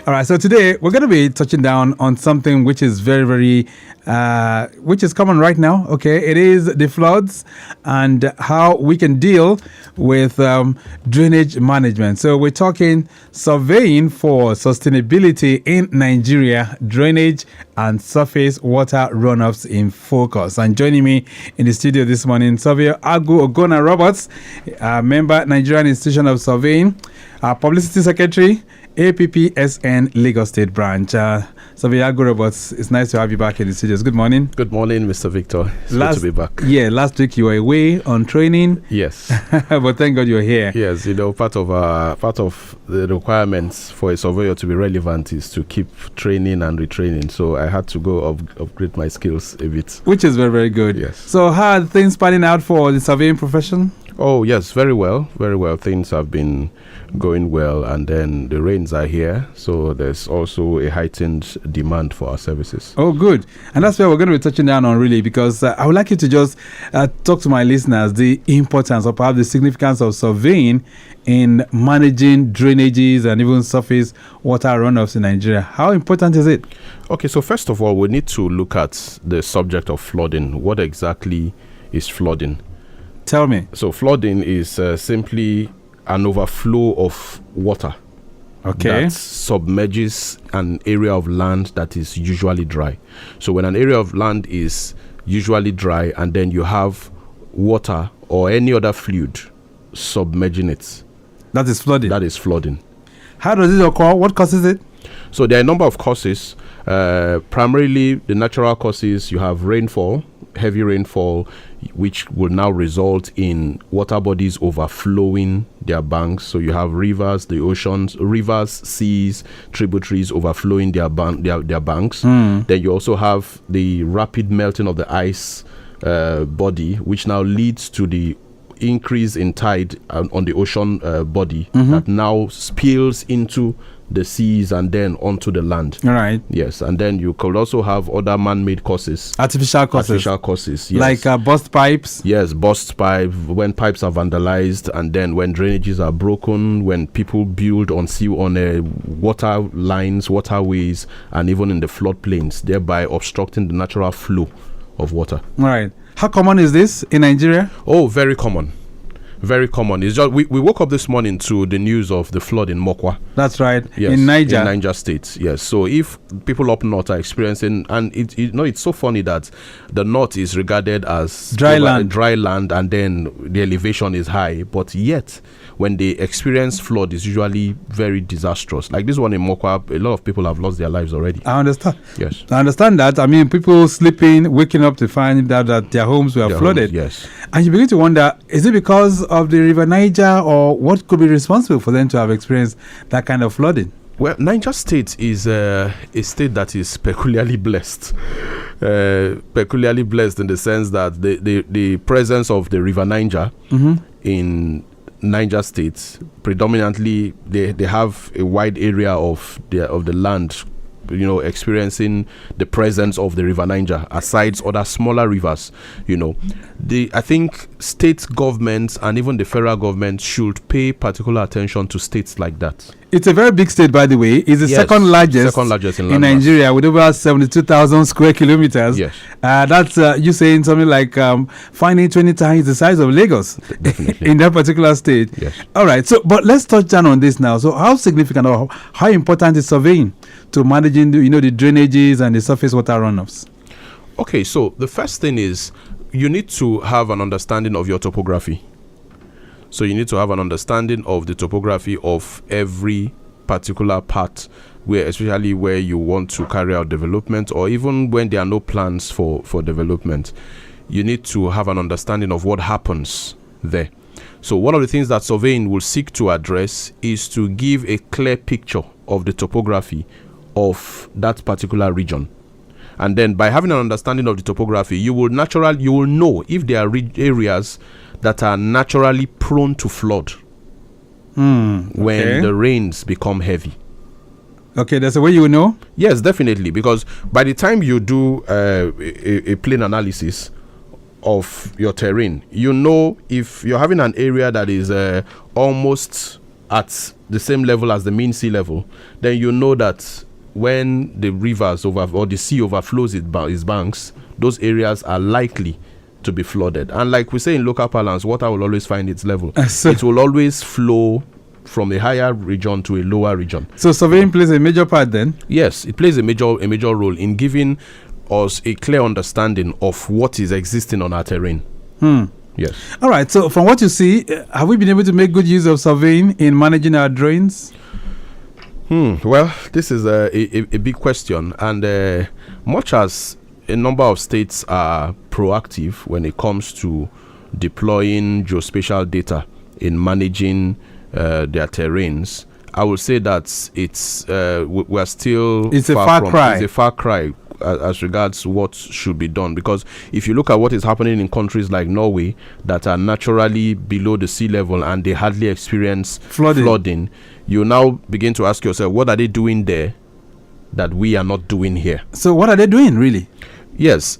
All right, so today we're going to be touching down on something which is very, very, which is common right now. Okay, it is the floods and how we can deal with drainage management. So we're talking surveying for sustainability in Nigeria, drainage and surface water runoffs in focus. And joining me in the studio this morning, Surveyor Agwu Ogonna Roberts, member Nigerian Institution of Surveying, Publicity Secretary, APPSN Lagos State Branch. Surveyor Agwu Roberts, it's nice to have you back in the studios. Good morning. Good morning, Mr. Victor. It's good to be back. Yeah, last week you were away on training. Yes. But thank God you're here. Yes, part of the requirements for a surveyor to be relevant is to keep training and retraining. So I had to go upgrade my skills a bit. Which is very, very good. Yes. So how are things panning out for the surveying profession? Oh, yes, very well. Very well. Things have been going well, and then the rains are here, so there's also a heightened demand for our services. Oh, good. And that's where we're going to be touching down on, really, because I would like you to just talk to my listeners the importance or perhaps the significance of surveying in managing drainages and even surface water runoffs in Nigeria. How important is it? Okay, so first of all, we need to look at the subject of flooding. What exactly is flooding? Tell me. So flooding is simply an overflow of water that submerges an area of land that is usually dry. So when an area of land is usually dry and then you have water or any other fluid submerging it, that is flooding. That is flooding. How does it occur? What causes it? So there are a number of causes. Primarily the natural causes. You have rainfall, heavy rainfall, which will now result in water bodies overflowing their banks. So you have rivers, the oceans, rivers, seas, tributaries overflowing their banks. Then you also have the rapid melting of the ice body, which now leads to the increase in tide on the ocean body that now spills into the seas and then onto the land. All right. Yes, and then you could also have other man-made causes. Artificial causes, yes. Like burst pipes? Yes, burst pipes, when pipes are vandalized, and then when drainages are broken, when people build on water lines, waterways, and even in the floodplains, thereby obstructing the natural flow of water. All right. How common is this in Nigeria? Oh, very common. Very common. It's just we woke up this morning to the news of the flood in Mokwa. That's right. Yes, in Niger. In Niger State. Yes. So if people up north are experiencing, and it's so funny that the north is regarded as dry land, and then the elevation is high, but yet when they experience flood, it's usually very disastrous. Like this one in Mokwa, a lot of people have lost their lives already. I understand. Yes. I understand that. I mean, people sleeping, waking up to find out that their homes were flooded. Yes. And you begin to wonder, is it because of the River Niger, or what could be responsible for them to have experienced that kind of flooding? Well, Niger State is a state that is peculiarly blessed. Peculiarly blessed in the sense that the presence of the River Niger in Niger State, predominantly they have a wide area of the land, experiencing the presence of the River Niger, aside other smaller rivers. I think state governments and even the federal government should pay particular attention to states like that. It's a very big state, by the way. It's the second largest in Nigeria, with over 72,000 square kilometers. Yes. That's you saying something like finding 20 times the size of Lagos in that particular state. Yes. All right. So, but let's touch down on this now. So, how significant or how important is surveying to managing the drainages and the surface water runoffs? Okay. So the first thing is you need to have an understanding of your topography. So you need to have an understanding of the topography of every particular part, especially where you want to carry out development, or even when there are no plans for development. You need to have an understanding of what happens there. So one of the things that surveying will seek to address is to give a clear picture of the topography of that particular region. And then by having an understanding of the topography, you will know if there are areas that are naturally prone to flood when the rains become heavy. Okay, that's the way you will know? Yes, definitely, because by the time you do a plane analysis of your terrain, if you're having an area that is almost at the same level as the mean sea level, then you know that when the rivers or the sea overflows its banks, those areas are likely to be flooded. And like we say in local parlance, water will always find its level. It will always flow from a higher region to a lower region. So surveying plays a major part then? Yes, it plays a major role in giving us a clear understanding of what is existing on our terrain. Yes. All right. So from what you see, have we been able to make good use of surveying in managing our drains? Well, this is a big question, and much as a number of states are proactive when it comes to deploying geospatial data in managing their terrains, I would say that we're still it's a far cry as regards what should be done, because if you look at what is happening in countries like Norway that are naturally below the sea level and they hardly experience flooding, you now begin to ask yourself, what are they doing there that we are not doing here? So what are they doing really? Yes,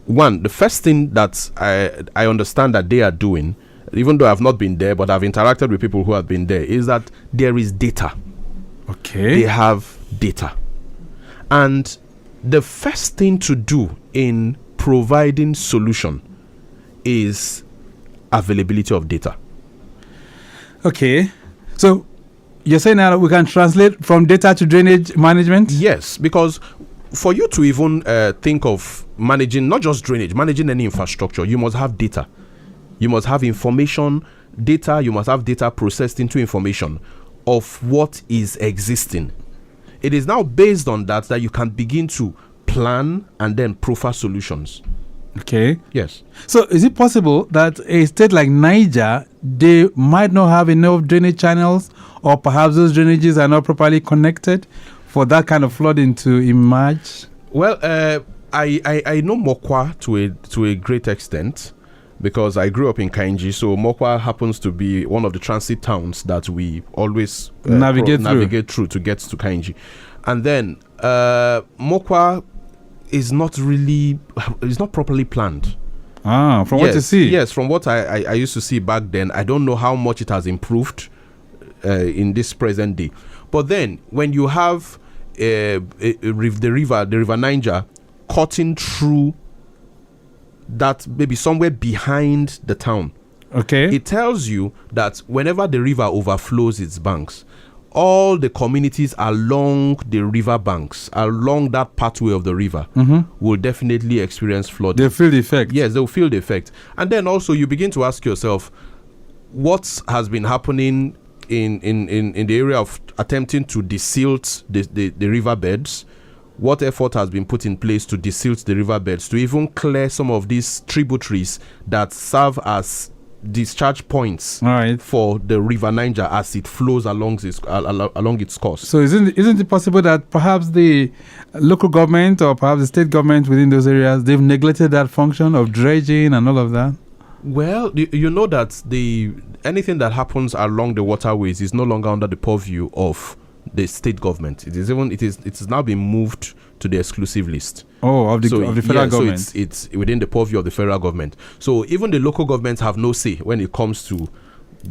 the first thing that I understand that they are doing, even though I've not been there but I've interacted with people who have been there, is that there is data. Okay. They have data, and the first thing to do in providing solution is availability of data. Okay. So you're saying now we can translate from data to drainage management? Yes, because for you to even think of managing, not just drainage, managing any infrastructure, you must have data. You must have information, data, you must have data processed into information of what is existing. It is now based on that you can begin to plan and then profile solutions. Okay. Yes. So is it possible that a state like Niger, they might not have enough drainage channels, or perhaps those drainages are not properly connected for that kind of flooding to emerge? Well, I know Mokwa to a great extent, because I grew up in Kainji. So Mokwa happens to be one of the transit towns that we always navigate through to get to Kainji. And then Mokwa is not properly planned. From what you see? Yes, from what I used to see back then. I don't know how much it has improved in this present day. But then when you have the river Niger cutting through that, maybe somewhere behind the town, okay, it tells you that whenever the river overflows its banks, all the communities along the river banks, along that pathway of the river, will definitely experience flooding. They feel the effect. Yes, they'll feel the effect. And then also you begin to ask yourself, what has been happening in the area of attempting to desilt the riverbeds? What effort has been put in place to desilt the riverbeds, to even clear some of these tributaries that serve as discharge points for the river Niger as it flows along its course? So isn't it possible that perhaps the local government or perhaps the state government within those areas, they've neglected that function of dredging and all of that? Well, you know that anything that happens along the waterways is no longer under the purview of the state government. It is now been moved to the exclusive list. Of the federal government. So it's within the purview of the federal government. So even the local governments have no say when it comes to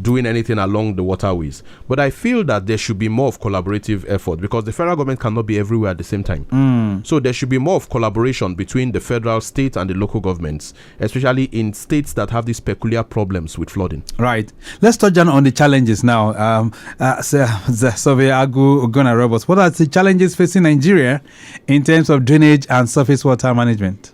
doing anything along the waterways. But I feel that there should be more of collaborative effort, because the federal government cannot be everywhere at the same time. So there should be more of collaboration between the federal, state, and the local governments, especially in states that have these peculiar problems with flooding. Right. Let's touch on the challenges now. Surveyor Agwu, Ogonna Roberts, what are the challenges facing Nigeria in terms of drainage and surface water management?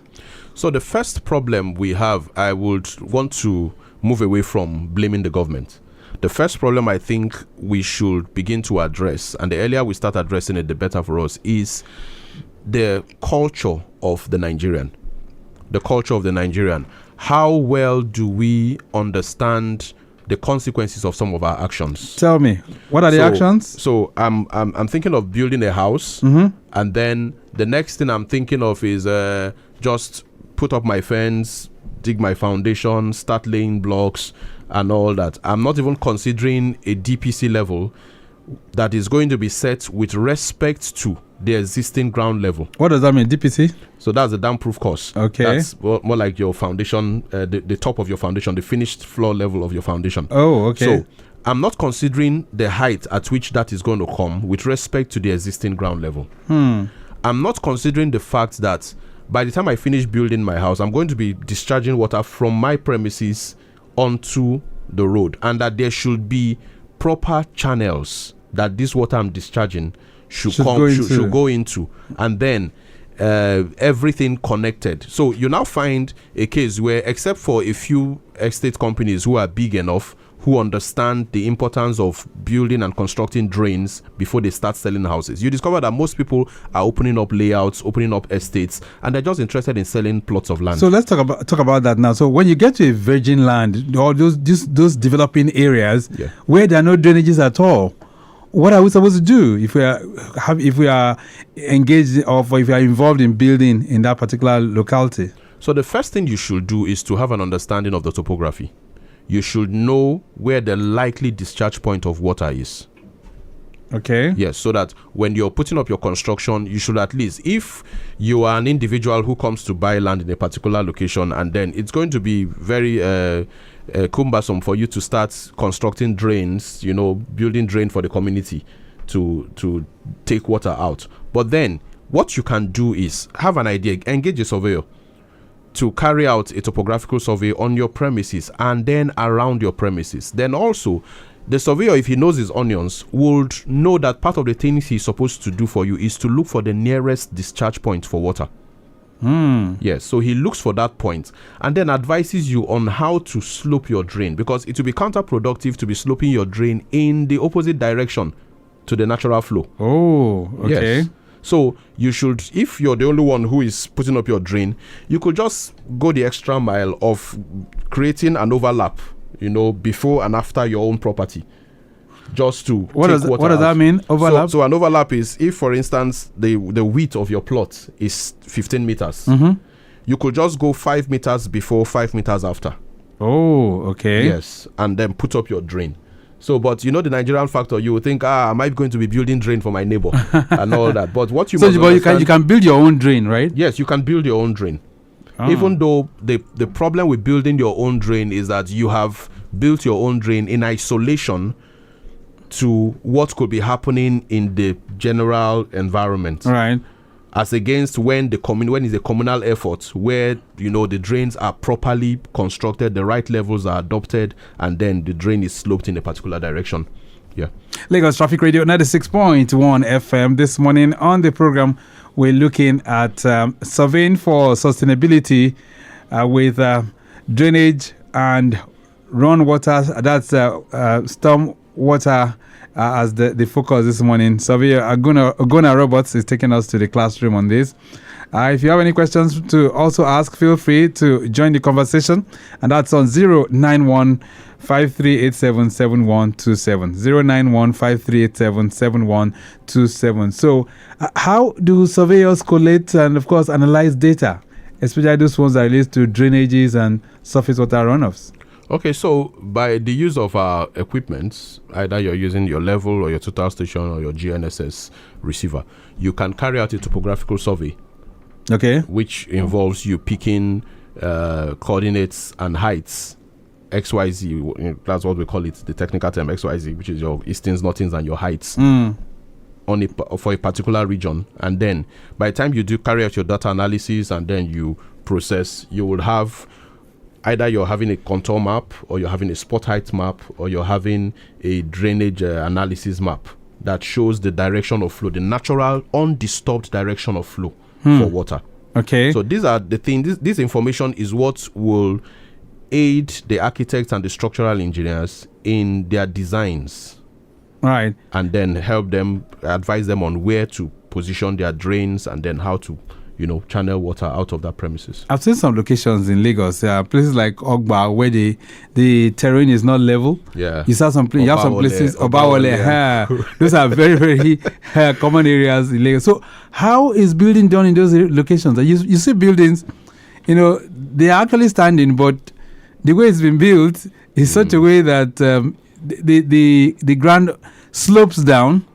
So the first problem we have, I would want to move away from blaming the government. The first problem I think we should begin to address, and the earlier we start addressing it, the better for us, is the culture of the Nigerian. The culture of the Nigerian. How well do we understand the consequences of some of our actions? Tell me, what are the actions? So I'm thinking of building a house, and then the next thing I'm thinking of is just put up my fence, dig my foundation, start laying blocks and all that. I'm not even considering a DPC level that is going to be set with respect to the existing ground level. What does that mean, DPC? So that's the dam-proof course. Okay. That's more like your foundation, the top of your foundation, the finished floor level of your foundation. Oh, okay. So I'm not considering the height at which that is going to come with respect to the existing ground level. I'm not considering the fact that by the time I finish building my house, I'm going to be discharging water from my premises onto the road, and that there should be proper channels that this water I'm discharging should go into, and then everything connected. So you now find a case where, except for a few estate companies who are big enough, who understand the importance of building and constructing drains before they start selling houses, you discover that most people are opening up layouts, opening up estates, and they're just interested in selling plots of land. So let's talk about that now. So when you get to a virgin land, or those developing areas where there are no drainages at all, what are we supposed to do if we are engaged, or if we are involved in building in that particular locality? So the first thing you should do is to have an understanding of the topography. You should know where the likely discharge point of water is. Okay. Yes, so that when you're putting up your construction, you should at least, if you are an individual who comes to buy land in a particular location, and then it's going to be very cumbersome for you to start constructing drains, building drain for the community to take water out. But then what you can do is have an idea, engage a surveyor to carry out a topographical survey on your premises and then around your premises. Then also, the surveyor, if he knows his onions, would know that part of the things he's supposed to do for you is to look for the nearest discharge point for water. Yes, so he looks for that point and then advises you on how to slope your drain, because it will be counterproductive to be sloping your drain in the opposite direction to the natural flow. Oh, okay. Yes. So you should, if you're the only one who is putting up your drain, you could just go the extra mile of creating an overlap, before and after your own property, just to what does that mean? Overlap? So an overlap is, if for instance the width of your plot is 15 meters, you could just go 5 meters before, 5 meters after. Oh, okay. Yes, and then put up your drain. So, but the Nigerian factor, you would think, am I going to be building drain for my neighbor and all that? But what you must understand, you can build your own drain, right? Yes, you can build your own drain. Even though the problem with building your own drain is that you have built your own drain in isolation to what could be happening in the general environment. Right. As against when it's a communal effort, where the drains are properly constructed, the right levels are adopted, and then the drain is sloped in a particular direction. Yeah. Lagos Traffic Radio 96.1 FM. This morning on the program, we're looking at surveying for sustainability with drainage and run water. That's storm water. As the focus this morning. Surveyor Ogonna Roberts is taking us to the classroom on this. If you have any questions to also ask, feel free to join the conversation, and that's on 091-5387-7127. 091-5387-7127. So how do surveyors collect and, of course, analyze data, especially those ones that relate to drainages and surface water runoffs? Okay, so by the use of our equipment, either you're using your level or your total station or your GNSS receiver, you can carry out a topographical survey. Okay. Which involves you picking coordinates and heights, XYZ, that's what we call it, the technical term XYZ, which is your eastings, northings, and your heights for a particular region. And then by the time you do carry out your data analysis and then you process, you will have either you're having a contour map, or you're having a spot height map, or you're having a drainage analysis map that shows the direction of flow, the natural, undisturbed direction of flow for water. Okay. So these are the things, this information is what will aid the architects and the structural engineers in their designs. Right. And then help them, advise them on where to position their drains and then how to channel water out of that premises. I've seen some locations in Lagos, places like Ogba, where the terrain is not level. Yeah. You have some places, Obawale. Those are very, very common areas in Lagos. So how is building done in those locations? You see buildings, they are actually standing, but the way it's been built is such a way that the ground slopes down,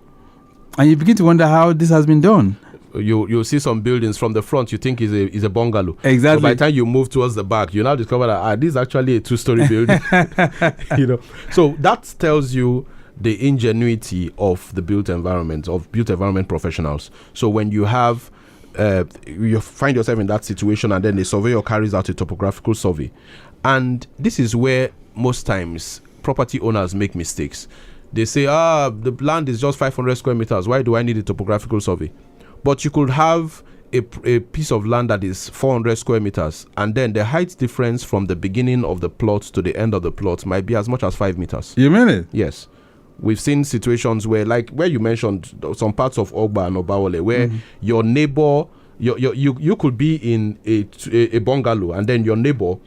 and you begin to wonder how this has been done. you'll see some buildings from the front you think is a bungalow. Exactly. So by the time you move towards the back, you now discover that this is actually a 2-story building. So that tells you the ingenuity of the built environment, of built environment professionals. So when you have you find yourself in that situation, and then the surveyor carries out a topographical survey, and this is where most times property owners make mistakes. They say, the land is just 500 square meters. Why do I need a topographical survey? But you could have a piece of land that is 400 square meters, and then the height difference from the beginning of the plot to the end of the plot might be as much as 5 meters. You mean it? Yes. We've seen situations where, like where you mentioned some parts of Ogba and Obawole, where your neighbor, you could be in a bungalow, and then your neighbor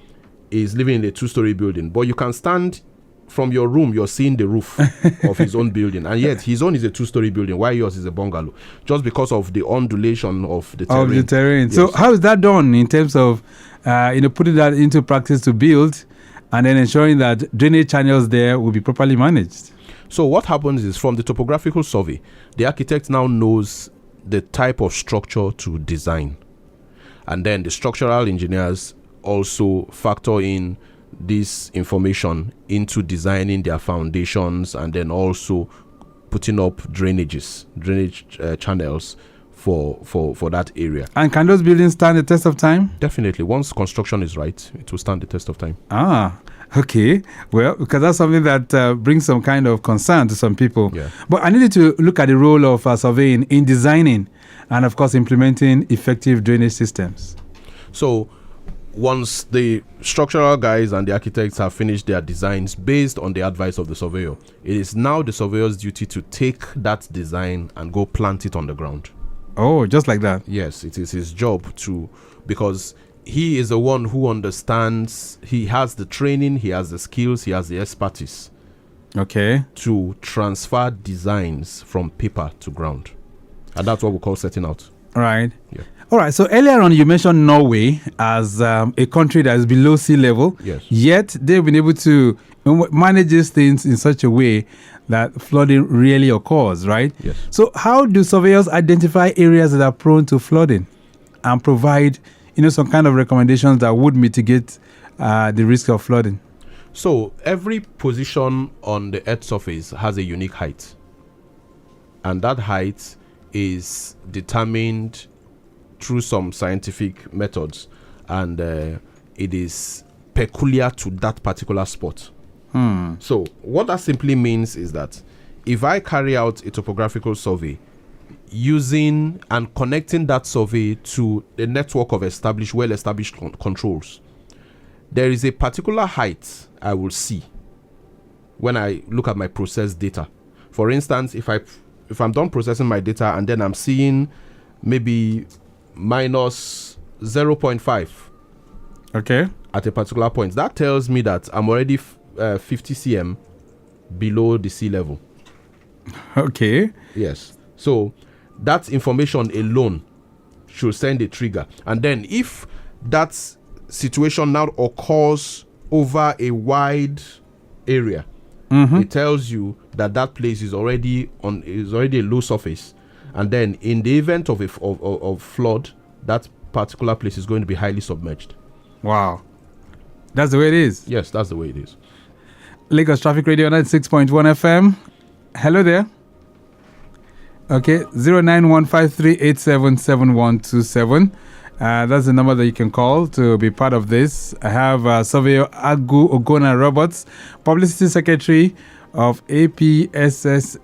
is living in a 2-story building, but you can stand from your room, you're seeing the roof of his own building, and yet his own is a 2-story building, while yours is a bungalow, just because of the undulation of the terrain. Yes. So how is that done in terms of putting that into practice to build, and then ensuring that drainage channels there will be properly managed? So what happens is, from the topographical survey, the architect now knows the type of structure to design, and then the structural engineers also factor in this information into designing their foundations, and then also putting up drainage channels for that area. And can those buildings stand the test of time? Definitely. Once construction is right, it will stand the test of time. Okay. Well, because that's something that brings some kind of concern to some people. Yeah. But I needed to look at the role of surveying in designing and, of course, implementing effective drainage systems. So once the structural guys and the architects have finished their designs based on the advice of the surveyor, it is now the surveyor's duty to take that design and go plant it on the ground. Oh, just like that? Yes, it is his job to, because he is the one who understands, he has the training, he has the skills, he has the expertise. Okay. To transfer designs from paper to ground. And that's what we call setting out. All right. Yeah. All right. So earlier on, you mentioned Norway as a country that is below sea level. Yes. Yet they've been able to manage these things in such a way that flooding rarely occurs, right? Yes. So how do surveyors identify areas that are prone to flooding and provide, some kind of recommendations that would mitigate the risk of flooding? So every position on the Earth's surface has a unique height, and that height is determined through some scientific methods, and it is peculiar to that particular spot. So what that simply means is that if I carry out a topographical survey using and connecting that survey to a network of well-established controls, there is a particular height I will see when I look at my processed data. For instance, if I'm done processing my data and then I'm seeing maybe minus 0.5 okay, at a particular point, that tells me that I'm already 50 cm below the sea level. Okay. Yes. So that information alone should send a trigger. And then if that situation now occurs over a wide area, it tells you that that place is already a low surface, and then in the event of flood, that particular place is going to be highly submerged. Wow, that's the way it is. Yes, that's the way it is. Lagos Traffic Radio 96.1 FM. Hello there. Okay, 09153877127. That's the number that you can call to be part of this. I have Surveyor Agwu Ogonna Roberts, Publicity Secretary of APPSN,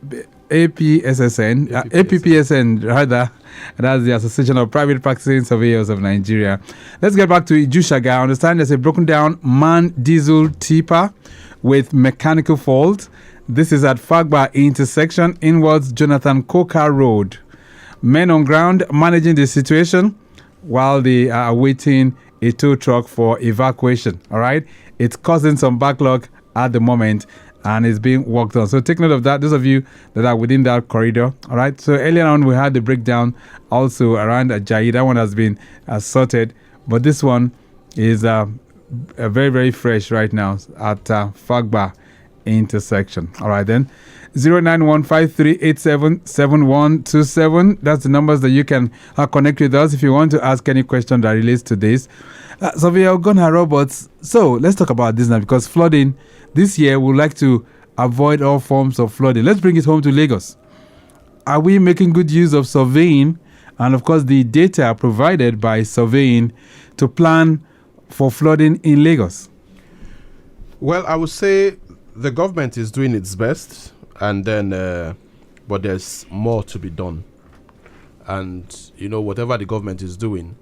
rather. That's the Association of Private Practicing Surveyors of Nigeria. Let's get back to Ijushaga. I understand there's a broken down man diesel tipper with mechanical fault. This is at Fagba intersection inwards Jonathan Coker Road. Men on ground managing the situation while they are awaiting a tow truck for evacuation. All right, it's causing some backlog at the moment and it's being worked on. So take note of that, those of you that are within that corridor. All right, so earlier on we had the breakdown also around Ajayi. That one has been sorted, but this one is very, very fresh right now at Fagba intersection. All right, then. 09153877127. That's the numbers that you can connect with us if you want to ask any question that relates to this. Surveyor Ogonna Roberts. So let's talk about this now, because flooding this year, we would like to avoid all forms of flooding. Let's bring it home to Lagos. Are we making good use of surveying and, of course, the data provided by surveying to plan for flooding in Lagos? Well, I would say the government is doing its best, and then, but there's more to be done. And, whatever the government is doing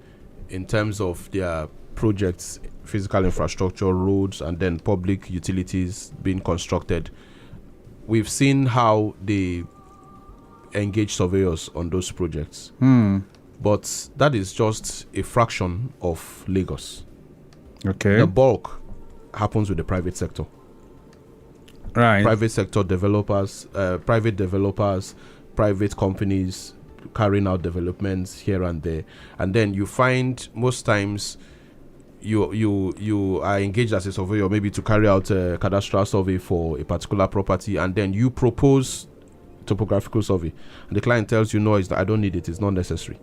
in terms of their projects, physical infrastructure, roads, and then public utilities being constructed, we've seen how they engage surveyors on those projects. But that is just a fraction of Lagos. Okay. The bulk happens with the private sector. Right. Private sector developers, private companies carrying out developments here and there. And then you find most times you are engaged as a surveyor, maybe to carry out a cadastral survey for a particular property, and then you propose topographical survey, and the client tells you, no, I don't need it, it's not necessary.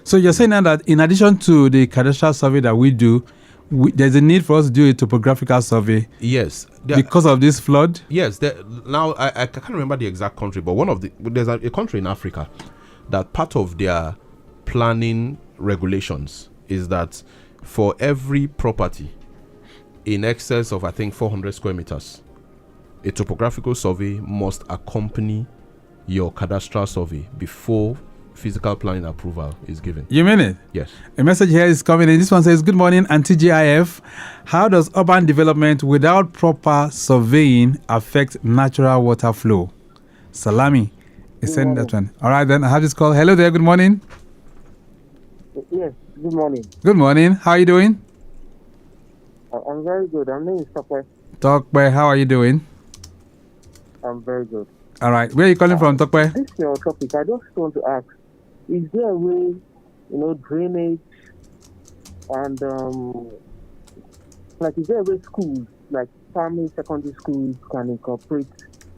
So you're saying now that in addition to the cadastral survey that we do, there's a need for us to do a topographical survey? Yes. Because of this flood? Yes. Now, I can't remember the exact country, but there's a country in Africa that part of their planning regulations is that for every property in excess of, I think, 400 square meters, a topographical survey must accompany your cadastral survey before physical planning approval is given. You mean it? Yes. A message here is coming in. This one says, good morning, TGIF. How does urban development without proper surveying affect natural water flow? Salami is saying that one. All right, then I have this call. Hello there. Good morning. Yes, good morning. Good morning. How are you doing? I'm very good. My name is Tokwe. Tokwe, how are you doing? I'm very good. All right. Where are you calling from, Tokwe? This is your topic. I just want to ask, is there a way, drainage and, is there a way schools, like primary, secondary schools, can incorporate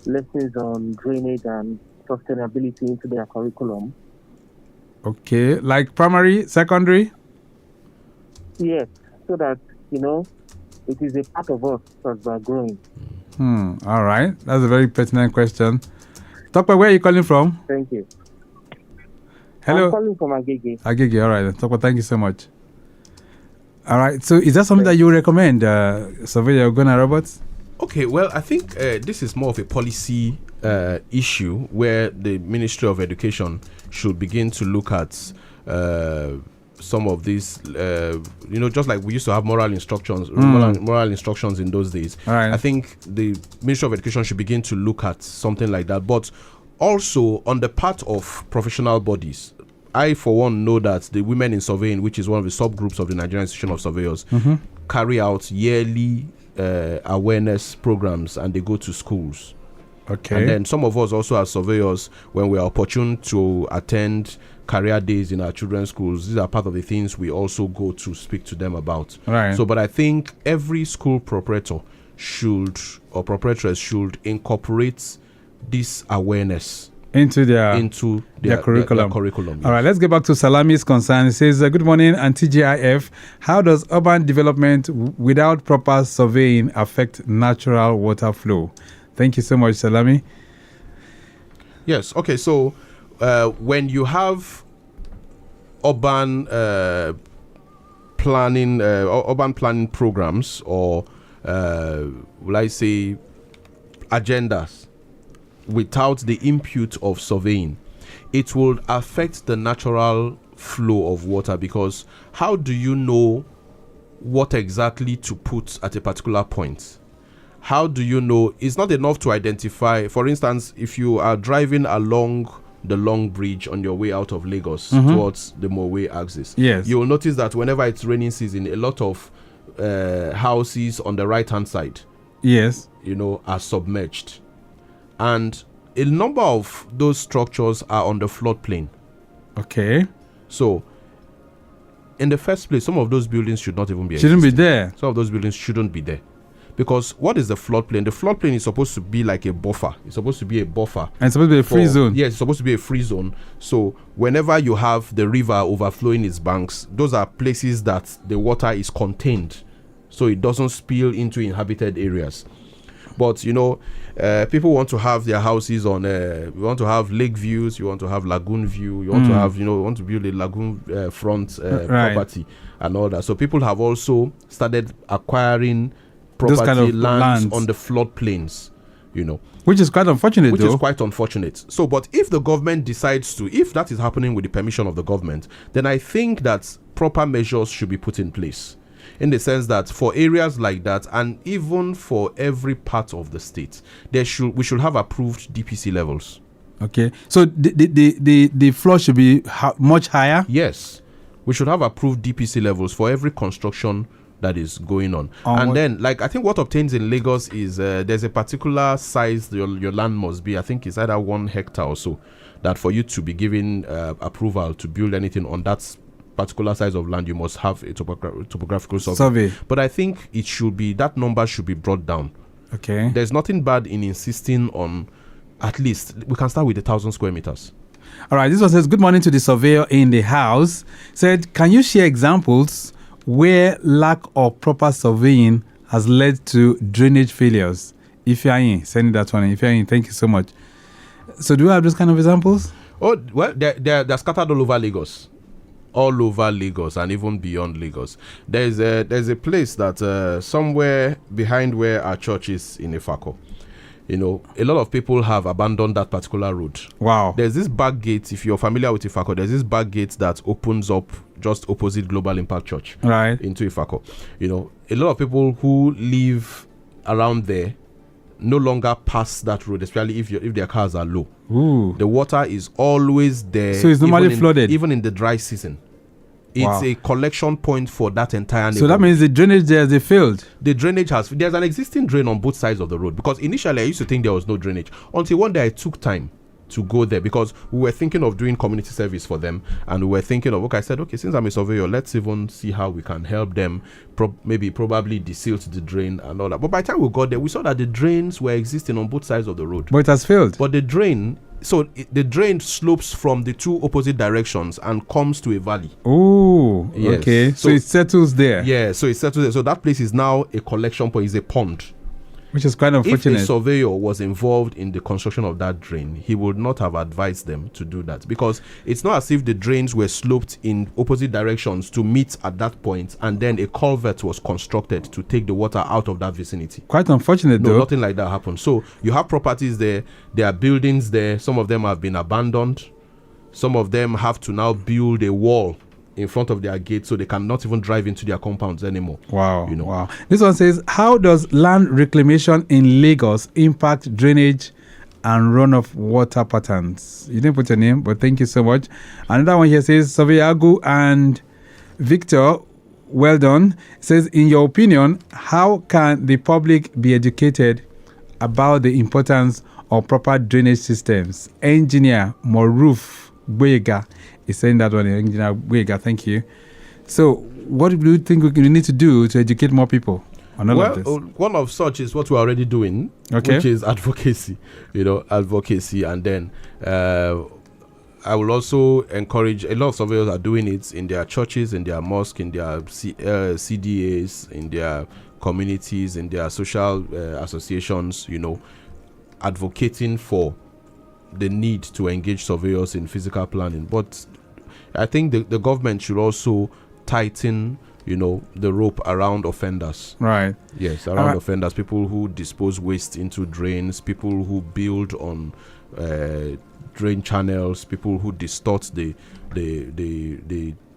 lessons on drainage and sustainability into their curriculum? Okay. Like primary, secondary? Yes, so that, it is a part of us as we are growing. All right. That's a very pertinent question. Tokwe, where are you calling from? Thank you. Hello. I'm calling from Agege. Agege, all right. Tokwe, thank you so much. All right. So is that something that you recommend, Surveyor Ogonna Roberts? Okay, well, I think this is more of a policy issue where the Ministry of Education should begin to look at some of these, just like we used to have moral instructions in those days. All right. I think the Ministry of Education should begin to look at something like that. But also on the part of professional bodies, I, for one, know that the Women in Surveying, which is one of the subgroups of the Nigerian Institution of Surveyors, carry out yearly awareness programs, and they go to schools. Okay. And then some of us also as surveyors, when we are opportune to attend career days in our children's schools, these are part of the things we also go to speak to them about. Right. So, but I think every school proprietor proprietress should incorporate this awareness into their curriculum. Their curriculum, yes. All right, let's get back to Salami's concern. It says, good morning, and TGIF. How does urban development without proper surveying affect natural water flow? Thank you so much, Salami. Yes, okay, so when you have urban planning programs, or will I say agendas, without the input of surveying, it will affect the natural flow of water, because how do you know what exactly to put at a particular point? How do you know? It's not enough to identify. For instance, if you are driving along the Long Bridge on your way out of Lagos towards the Mowe axis, yes, you will notice that whenever it's raining season, a lot of houses on the right hand side, yes, are submerged, and a number of those structures are on the floodplain. Okay. So in the first place, some of those buildings should not even be there. Some of those buildings shouldn't be there. Because what is the floodplain? The floodplain is supposed to be like a buffer. It's supposed to be a buffer. And it's supposed to be a free zone. Yes, it's supposed to be a free zone. So whenever you have the river overflowing its banks, those are places that the water is contained, so it doesn't spill into inhabited areas. But people want to have their houses on. You want to have lake views. You want to have lagoon view. You want to have, want to build a lagoon front property and all that. So people have also started acquiring property kind of lands on the floodplains. Which is quite unfortunate. Which is quite unfortunate. So, but if the government decides to, if that is happening with the permission of the government, then I think that proper measures should be put in place. In the sense that for areas like that, and even for every part of the state, we should have approved DPC levels. Okay, so the floor should be much higher. Yes, we should have approved DPC levels for every construction that is going on. And then, I think what obtains in Lagos is there's a particular size your land must be. I think it's either 1 hectare or so, that for you to be given approval to build anything on that particular size of land, you must have a topographical survey. But I think that number should be brought down. Okay. There's nothing bad in insisting on, at least we can start with 1,000 square meters. All right, this one says, good morning to the surveyor in the house. Said, can you share examples where lack of proper surveying has led to drainage failures? If you're in, send that one. If you're in, thank you so much. So do you have those kind of examples? Oh, well, they're scattered all over Lagos. All over Lagos and even beyond Lagos. There's a place that somewhere behind where our church is in Ifako. A lot of people have abandoned that particular road. Wow. There's this back gate, if you're familiar with Ifako, there's this back gate that opens up just opposite Global Impact Church. Right. Into Ifako. A lot of people who live around there no longer pass that road, especially if their cars are low. Ooh. The water is always there. So it's normally flooded? Even in the dry season. It's a collection point for that entire neighborhood. So that means the drainage there is failed. The drainage there's an existing drain on both sides of the road, because initially I used to think there was no drainage until one day I took time to go there, because we were thinking of doing community service for them, and we were thinking of, I said, since I'm a surveyor, let's even see how we can help them, probably desilt the drain and all that. But by the time we got there, we saw that the drains were existing on both sides of the road. But it has failed. But the drain slopes from the two opposite directions and comes to a valley. Oh, yes. Okay. So it settles there. Yeah, so it settles there. So that place is now a collection point, is a pond. Which is quite unfortunate. If a surveyor was involved in the construction of that drain, he would not have advised them to do that, because it's not as if the drains were sloped in opposite directions to meet at that point, and then a culvert was constructed to take the water out of that vicinity. Quite unfortunate, though. No, nothing like that happened. So you have properties there, there are buildings there. Some of them have been abandoned. Some of them have to now build a wall in front of their gate, so they cannot even drive into their compounds anymore. Wow. Wow. This one says, how does land reclamation in Lagos impact drainage and runoff water patterns? You didn't put your name, but thank you so much. Another one here says, Surveyor Agwu and Victor, well done. It says, in your opinion, how can the public be educated about the importance of proper drainage systems? Engineer Moruf Boyega is saying that one. Engineer Boyega, thank you. So what do you think we need to do to educate more people on all of this? One of such is what we're already doing, which is advocacy. Advocacy. And then I will also encourage, a lot of surveyors are doing it in their churches, in their mosques, in their CDAs, in their communities, in their social associations, advocating for the need to engage surveyors in physical planning. But I think the government should also tighten, the rope around offenders. Right. Yes, around offenders, people who dispose waste into drains, people who build on drain channels, people who distort the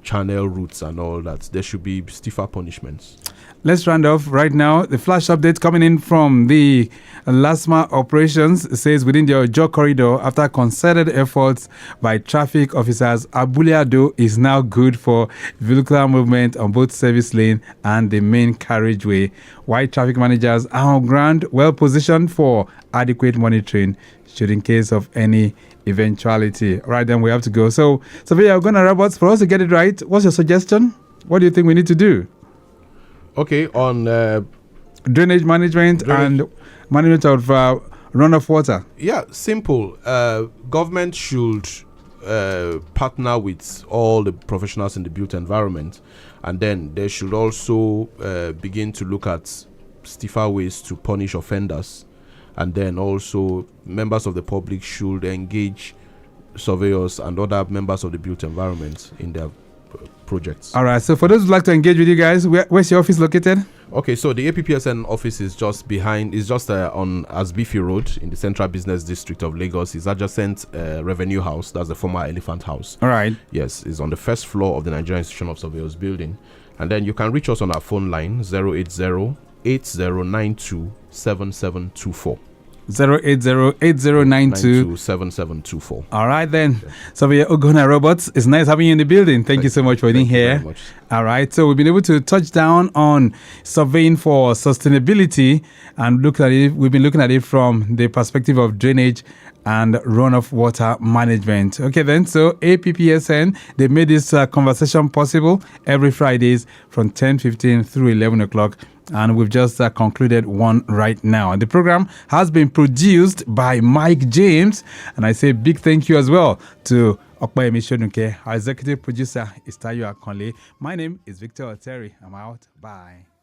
channel routes and all that. There should be stiffer punishments. Let's round off right now. The flash update coming in from the LASMA operations says within the Ojo corridor, after concerted efforts by traffic officers, Abuleado is now good for vehicular movement on both service lane and the main carriageway. While traffic managers are on ground, well positioned for adequate monitoring should in case of any eventuality. All right, then we have to go. So, Surveyor Ogonna Roberts, for us to get it right, what's your suggestion? What do you think we need to do? Okay, on drainage management and management of runoff water? Yeah, simple. Government should partner with all the professionals in the built environment, and then they should also begin to look at stiffer ways to punish offenders, and then also members of the public should engage surveyors and other members of the built environment in their projects. All right, so for those who'd like to engage with you guys, where's your office located? Okay, so the APPSN office is just on Asbifi Road in the Central Business District of Lagos. It's adjacent Revenue House. That's the former Elephant House. All right. Yes, it's on the first floor of the Nigerian Institution of Surveyors building. And then you can reach us on our phone line 080-8092-7724. 080-8092-7724. All right then. Surveyor Ogonna Roberts, it's nice having you in the building. Thank you so much for being here. All right, so we've been able to touch down on surveying for sustainability and we've been looking at it from the perspective of drainage and runoff water management. Okay then, so APPSN, they made this conversation possible every Fridays from 10:15 through 11 o'clock. And we've just concluded one right now. And the program has been produced by Mike James. And I say big thank you as well to Okpayemi Shodunke. Our executive producer is Tayo Akonle. My name is Victor Oteri. I'm out. Bye.